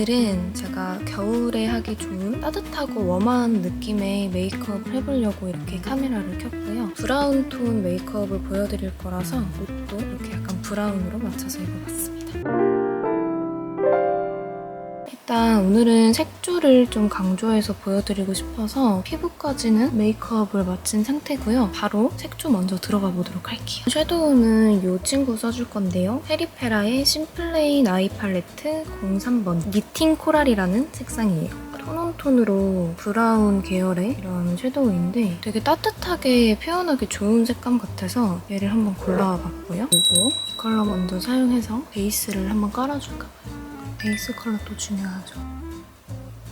오늘은 제가 겨울에 하기 좋은 따뜻하고 웜한 느낌의 메이크업을 해보려고 이렇게 카메라를 켰고요. 브라운 톤 메이크업을 보여드릴 거라서 옷도 이렇게 약간 브라운으로 맞춰서 입어봤습니다. 일단 오늘은 색조를 좀 강조해서 보여드리고 싶어서 피부까지는 메이크업을 마친 상태고요. 바로 색조 먼저 들어가 보도록 할게요. 섀도우는 이 친구 써줄 건데요. 페리페라의 심플레인 아이 팔레트 03번 니팅 코랄이라는 색상이에요. 톤온톤으로 브라운 계열의 이런 섀도우인데 되게 따뜻하게 표현하기 좋은 색감 같아서 얘를 한번 골라봤고요. 그리고 이 컬러 먼저 사용해서 베이스를 한번 깔아줄까봐요. 베이스 컬러도 중요하죠.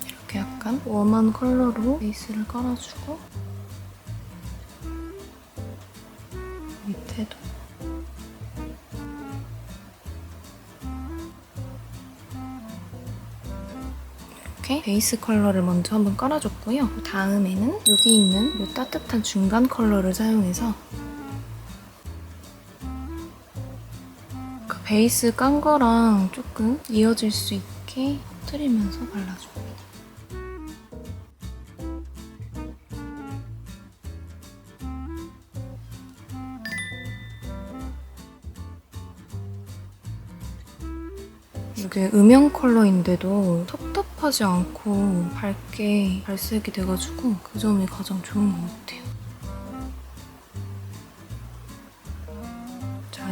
이렇게 약간 웜한 컬러로 베이스를 깔아주고 밑에도 이렇게 베이스 컬러를 먼저 한번 깔아줬고요. 다음에는 여기 있는 이 따뜻한 중간 컬러를 사용해서 베이스 깐 거랑 조금 이어질 수 있게 퍼뜨리면서 발라줍니다. 이게 음영 컬러인데도 텁텁하지 않고 밝게 발색이 돼가지고 그 점이 가장 좋은 것 같아요.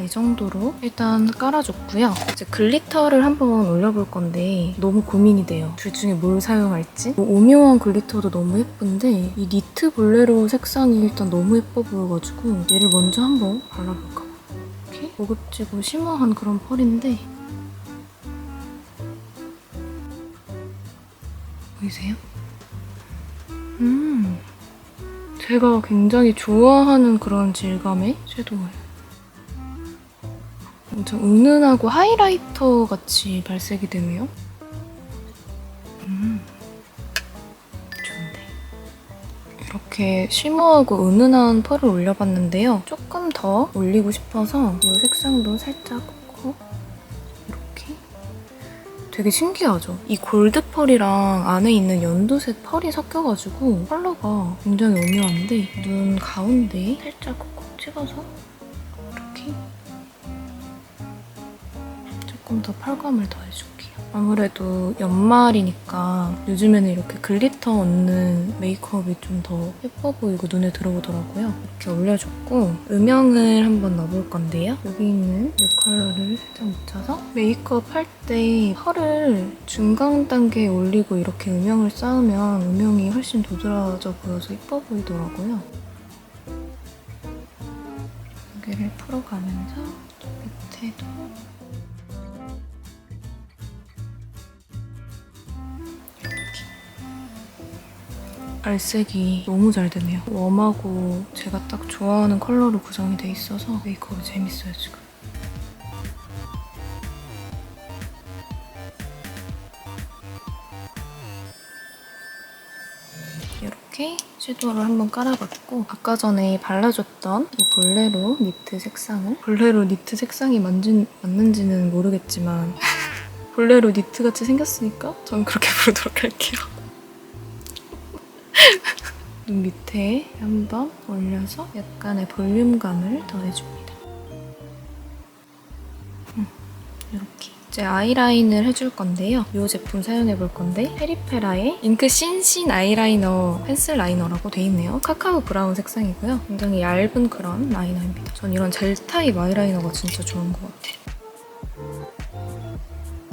이 정도로 일단 깔아줬고요. 이제 글리터를 한번 올려볼 건데 너무 고민이 돼요. 둘 중에 뭘 사용할지. 오묘한 글리터도 너무 예쁜데 이 니트 볼레로 색상이 일단 너무 예뻐 보여가지고 얘를 먼저 한번 발라볼까 봐요. 이렇게 고급지고 쉬머한 그런 펄인데 보이세요? 제가 굉장히 좋아하는 그런 질감의 섀도우예요. 엄청 은은하고 하이라이터 같이 발색이 되네요. 좋은데. 이렇게 쉬머하고 은은한 펄을 올려봤는데요. 조금 더 올리고 싶어서 이 색상도 살짝 넣고 이렇게. 되게 신기하죠? 이 골드 펄이랑 안에 있는 연두색 펄이 섞여가지고 컬러가 굉장히 오묘한데 눈 가운데에 살짝 콕콕 찍어서 이렇게 조금 더 펄감을 더해줄게요. 아무래도 연말이니까 요즘에는 이렇게 글리터 얹는 메이크업이 좀 더 예뻐 보이고 눈에 들어오더라고요. 이렇게 올려줬고 음영을 한번 넣어볼 건데요. 여기 있는 이 컬러를 살짝 묻혀서 메이크업 할 때 펄을 중간 단계에 올리고 이렇게 음영을 쌓으면 음영이 훨씬 도드라져 보여서 예뻐 보이더라고요. 여기를 풀어가면서 밑에도 발색이 너무 잘 되네요. 웜하고 제가 딱 좋아하는 컬러로 구성이 돼 있어서 메이크업이 재밌어요, 지금. 이렇게 섀도우를 한번 깔아봤고 아까 전에 발라줬던 이 볼레로 니트 색상을 볼레로 니트 색상이 맞는지는 모르겠지만 볼레로 니트같이 생겼으니까 전 그렇게 부르도록 할게요. 눈 밑에 한번 올려서 약간의 볼륨감을 더해줍니다. 이렇게. 이제 아이라인을 해줄 건데요. 이 제품 사용해볼 건데 페리페라의 잉크 신신 아이라이너 펜슬 라이너라고 돼 있네요. 카카오 브라운 색상이고요. 굉장히 얇은 그런 라이너입니다. 전 이런 젤 타입 아이라이너가 진짜 좋은 것 같아요.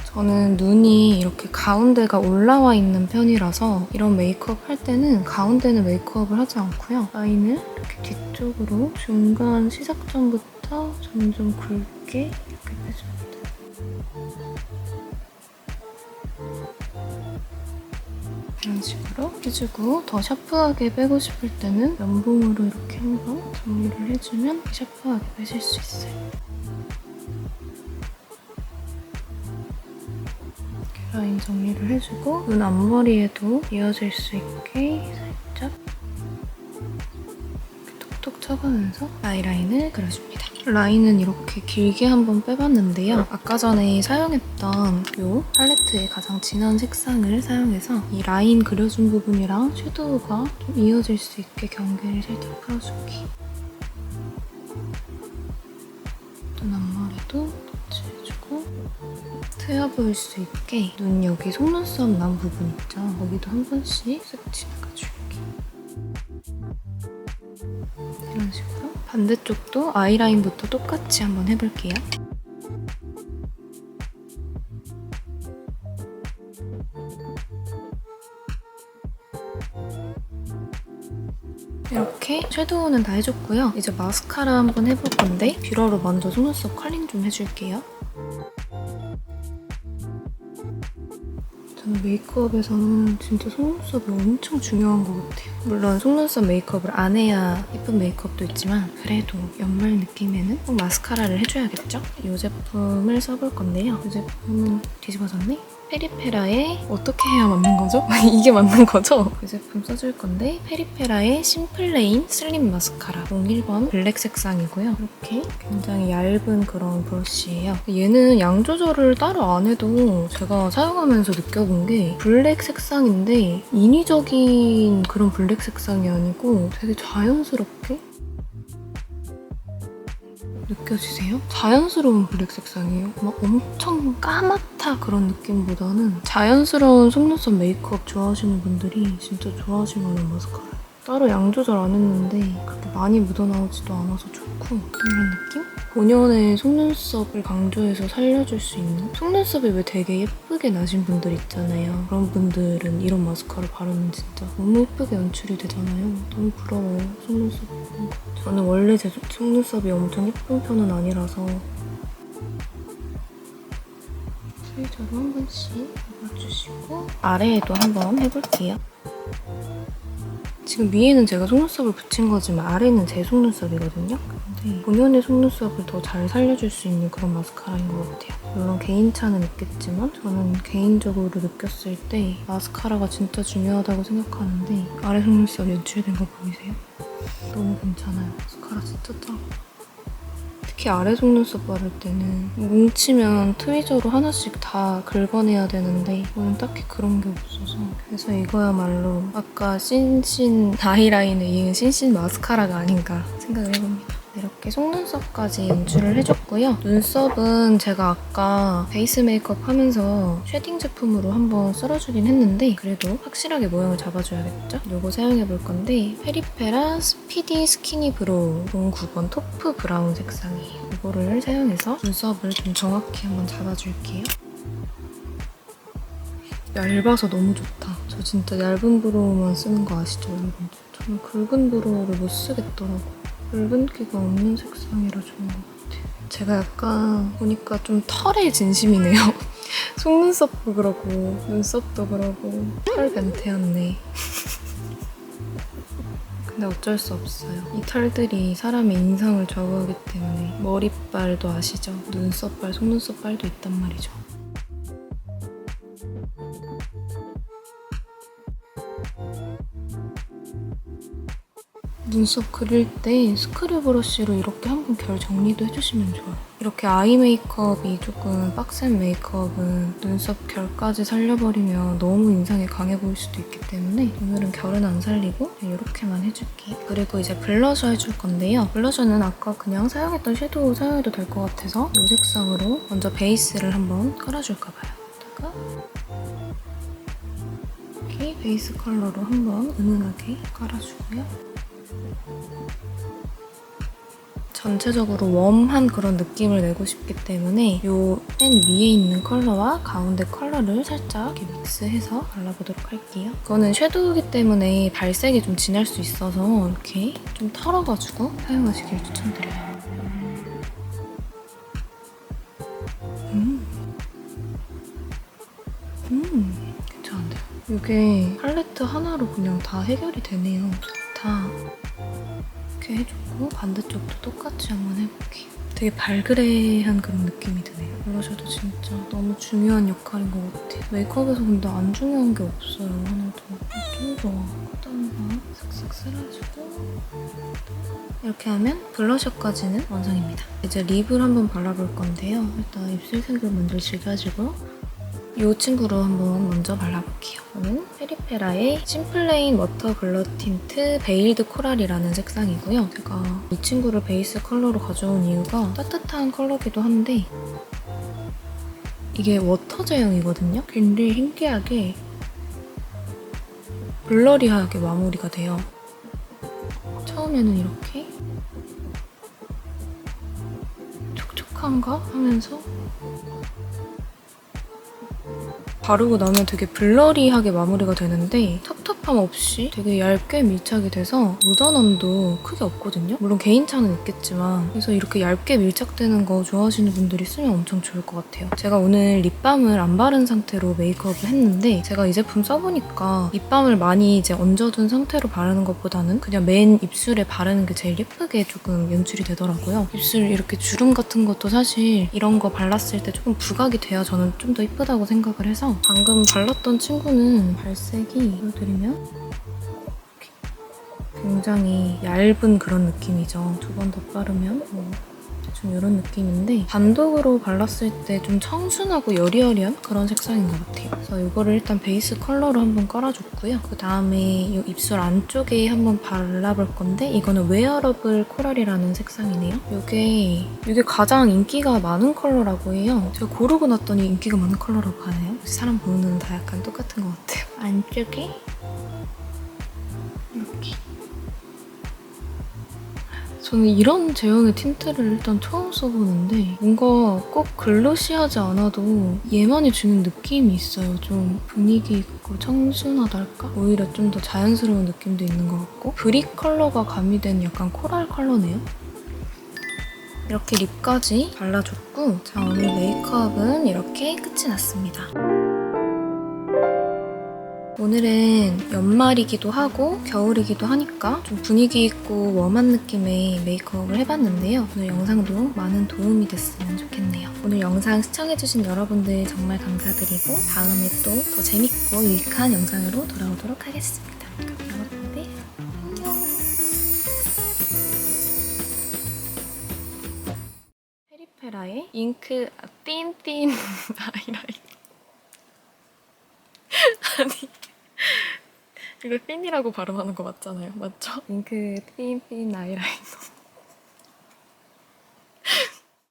저는 눈이 이렇게 가운데가 올라와 있는 편이라서 이런 메이크업 할 때는 가운데는 메이크업을 하지 않고요. 라인을 이렇게 뒤쪽으로 중간 시작점부터 점점 굵게 이렇게 빼줍니다. 이런 식으로 해주고 더 샤프하게 빼고 싶을 때는 면봉으로 이렇게 한번 정리를 해주면 샤프하게 빼실 수 있어요. 라인 정리를 해주고 눈 앞머리에도 이어질 수 있게 살짝 톡톡 쳐가면서 아이라인을 그려줍니다. 라인은 이렇게 길게 한번 빼봤는데요. 아까 전에 사용했던 이 팔레트의 가장 진한 색상을 사용해서 이 라인 그려준 부분이랑 섀도우가 좀 이어질 수 있게 경계를 살짝 풀어줄게. 눈 앞머리도 터치해주고 트여 보일 수 있게 눈 여기 속눈썹 난 부분 있죠? 거기도 한 번씩 쓱 지나가줄게. 이런 식으로 반대쪽도 아이라인부터 똑같이 한번 해볼게요. 이렇게 섀도우는 다 해줬고요. 이제 마스카라 한번 해볼 건데 뷰러로 먼저 속눈썹 컬링 좀 해줄게요. 저는 메이크업에서는 진짜 속눈썹이 엄청 중요한 것 같아요. 물론 속눈썹 메이크업을 안 해야 예쁜 메이크업도 있지만 그래도 연말 느낌에는 꼭 마스카라를 해줘야겠죠? 이 제품을 써볼 건데요. 이 제품은 뒤집어졌네? 페리페라의 어떻게 해야 맞는 거죠? 이게 맞는 거죠? 이 제품 써줄 건데 페리페라의 심플레인 슬림 마스카라 01번 블랙 색상이고요. 이렇게 굉장히 얇은 그런 브러쉬예요. 얘는 양 조절을 따로 안 해도 제가 사용하면서 느껴본 게 블랙 색상인데 인위적인 그런 블랙 색상이 아니고 되게 자연스럽게 느껴지세요? 자연스러운 블랙 색상이에요. 막 엄청 까맣다 그런 느낌보다는 자연스러운 속눈썹 메이크업 좋아하시는 분들이 진짜 좋아하실 만한 마스카라예요. 따로 양 조절 안 했는데 그렇게 많이 묻어나오지도 않아서 좋고 이런 느낌? 본연의 속눈썹을 강조해서 살려줄 수 있는? 속눈썹이 왜 되게 예쁘게 나신 분들 있잖아요. 그런 분들은 이런 마스카라 바르면 진짜 너무 예쁘게 연출이 되잖아요. 너무 부러워요, 속눈썹 예쁜 거. 저는 원래 제 속눈썹이 엄청 예쁜 편은 아니라서 트위저로 한 번씩 해봐주시고 아래에도 한번 해볼게요. 지금 위에는 제가 속눈썹을 붙인 거지만 아래는 제 속눈썹이거든요. 근데 본연의 속눈썹을 더 잘 살려줄 수 있는 그런 마스카라인 것 같아요. 물론 개인차는 있겠지만 저는 개인적으로 느꼈을 때 마스카라가 진짜 중요하다고 생각하는데 아래 속눈썹 연출된 거 보이세요? 너무 괜찮아요. 마스카라 진짜 짱. 특히 아래 속눈썹 바를 때는 뭉치면 트위저로 하나씩 다 긁어내야 되는데 저는 딱히 그런 게 없어서 그래서 이거야말로 아까 신신 아이라인에 이은 신신 마스카라가 아닌가 생각을 해봅니다. 이렇게 속눈썹까지 연출을 해줬고요. 눈썹은 제가 아까 베이스 메이크업 하면서 쉐딩 제품으로 한번 쓸어주긴 했는데 그래도 확실하게 모양을 잡아줘야겠죠? 이거 사용해볼 건데 페리페라 스피디 스키니 브로우 09번 토프 브라운 색상이에요. 이거를 사용해서 눈썹을 좀 정확히 한번 잡아줄게요. 얇아서 너무 좋다. 저 진짜 얇은 브로우만 쓰는 거 아시죠, 여러분? 저는 굵은 브로우를 못 쓰겠더라고요. 붉은기가 없는 색상이라 좋은 것 같아요. 제가 약간 보니까 좀 털에 진심이네요. 속눈썹도 그러고 눈썹도 그러고 털 변태였네. 근데 어쩔 수 없어요. 이 털들이 사람의 인상을 좌우하기 때문에 머리빨도 아시죠? 눈썹빨, 속눈썹빨도 있단 말이죠. 눈썹 그릴 때 스크류 브러쉬로 이렇게 한번 결 정리도 해주시면 좋아요. 이렇게 아이 메이크업이 조금 빡센 메이크업은 눈썹 결까지 살려버리면 너무 인상이 강해 보일 수도 있기 때문에 오늘은 결은 안 살리고 이렇게만 해줄게요. 그리고 이제 블러셔 해줄 건데요. 블러셔는 아까 그냥 사용했던 섀도우 사용해도 될 것 같아서 이 색상으로 먼저 베이스를 한번 깔아줄까 봐요. 이따가 이렇게 베이스 컬러로 한번 은은하게 깔아주고요. 전체적으로 웜한 그런 느낌을 내고 싶기 때문에 이 펜 위에 있는 컬러와 가운데 컬러를 살짝 이렇게 믹스해서 발라보도록 할게요. 이거는 섀도우이기 때문에 발색이 좀 진할 수 있어서 이렇게 좀 털어가지고 사용하시길 추천드려요. 괜찮은데요? 이게 팔레트 하나로 그냥 다 해결이 되네요. 좋다. 이렇게 해주고 반대쪽도 똑같이 한번 해볼게요. 되게 발그레한 그런 느낌이 드네요. 블러셔도 진짜 너무 중요한 역할인 것 같아요. 메이크업에서 근데 안 중요한 게 없어요. 하나도. 너무 좋아. 콧단과 쓱쓱 쓸어주고 이렇게 하면 블러셔까지는 완성입니다. 이제 립을 한번 발라볼 건데요. 일단 입술색을 먼저 즐겨주고 이 친구로 한번 먼저 발라볼게요. 저는 페리페라의 심플레인 워터 블러 틴트 베일드 코랄이라는 색상이고요. 제가 이 친구를 베이스 컬러로 가져온 이유가 따뜻한 컬러기도 한데 이게 워터 제형이거든요. 굉장히 신기하게 블러리하게 마무리가 돼요. 처음에는 이렇게 촉촉한가 하면서 바르고 나면 되게 블러리하게 마무리가 되는데 텁텁함 없이 되게 얇게 밀착이 돼서 묻어남도 크게 없거든요. 물론 개인차는 있겠지만 그래서 이렇게 얇게 밀착되는 거 좋아하시는 분들이 쓰면 엄청 좋을 것 같아요. 제가 오늘 립밤을 안 바른 상태로 메이크업을 했는데 제가 이 제품 써보니까 립밤을 많이 이제 얹어둔 상태로 바르는 것보다는 그냥 맨 입술에 바르는 게 제일 예쁘게 조금 연출이 되더라고요. 입술 이렇게 주름 같은 것도 사실 이런 거 발랐을 때 조금 부각이 돼야 저는 좀 더 예쁘다고 생각을 해서 방금 발랐던 친구는 발색이 보여드리면 이렇게 굉장히 얇은 그런 느낌이죠. 두 번 더 바르면 대충 이런 느낌인데 단독으로 발랐을 때 좀 청순하고 여리여리한 그런 색상인 것 같아요. 그래서 이거를 일단 베이스 컬러로 한번 깔아줬고요. 그 다음에 이 입술 안쪽에 한번 발라볼 건데 이거는 웨어러블 코랄이라는 색상이네요. 이게 가장 인기가 많은 컬러라고 해요. 제가 고르고 났더니 인기가 많은 컬러라고 하네요. 사람 보는 눈은 다 약간 똑같은 것 같아요. 안쪽에 이렇게 저는 이런 제형의 틴트를 일단 처음 써보는데 뭔가 꼭 글로시하지 않아도 얘만이 주는 느낌이 있어요. 좀 분위기 있고 청순하달까? 오히려 좀 더 자연스러운 느낌도 있는 것 같고 브릭 컬러가 가미된 약간 코랄 컬러네요. 이렇게 립까지 발라줬고 자 오늘 메이크업은 이렇게 끝이 났습니다. 오늘은 연말이기도 하고 겨울이기도 하니까 좀 분위기 있고 웜한 느낌의 메이크업을 해봤는데요. 오늘 영상도 많은 도움이 됐으면 좋겠네요. 오늘 영상 시청해주신 여러분들 정말 감사드리고 다음에 또 더 재밌고 유익한 영상으로 돌아오도록 하겠습니다. 그럼 여러분들 안녕! 페리페라의 잉크 틴 아이라이너 아니 이걸 핀이라고 발음하는 거 맞잖아요. 맞죠? 잉크 틴 아이라이너